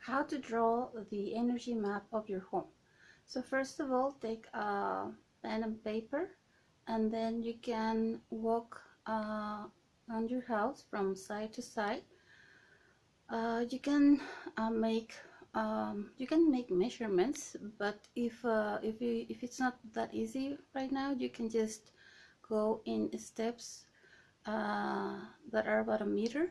how to draw the energy map of your home. So first of all, take a pen and paper, and then you can walk on your house from side to side. You can make measurements, but if it's not that easy right now, you can just go in steps that are about a meter,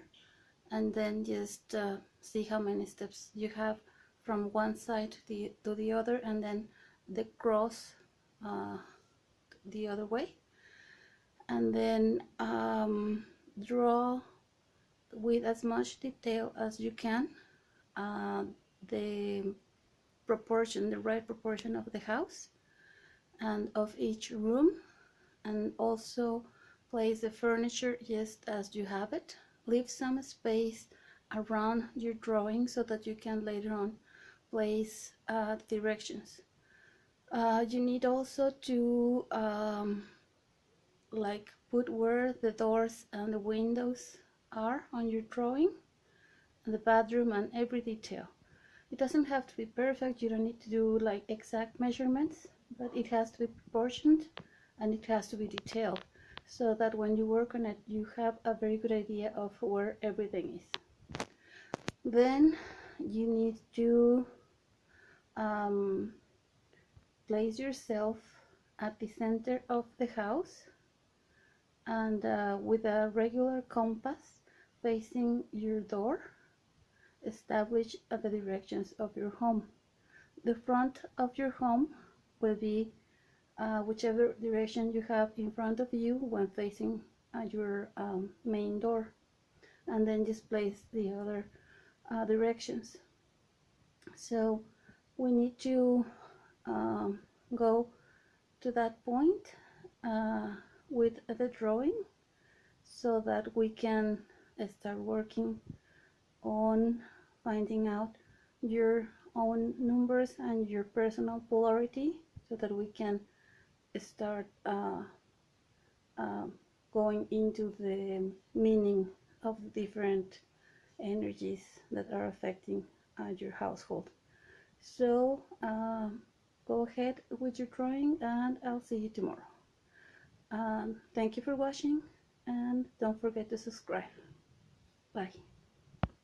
and then just see how many steps you have from one side to the other, and then the cross the other way, and then draw with as much detail as you can the right proportion of the house and of each room, and also place the furniture just as you have it. Leave some space around your drawing so that you can later on place directions. You need also to like put where the doors and the windows are on your drawing, and the bathroom, and every detail. It doesn't have to be perfect, you don't need to do like exact measurements, but it has to be proportioned and it has to be detailed, so that when you work on it you have a very good idea of where everything is. Then you need to place yourself at the center of the house, and with a regular compass facing your door, establish the directions of your home. The front of your home will be whichever direction you have in front of you when facing your main door, and then just place the other directions. So we need to go to that point with the drawing, so that we can start working on finding out your own numbers and your personal polarity, so that we can start going into the meaning of the different energies that are affecting your household. So go ahead with your drawing, and I'll see you tomorrow. Thank you for watching, and don't forget to subscribe. Bye.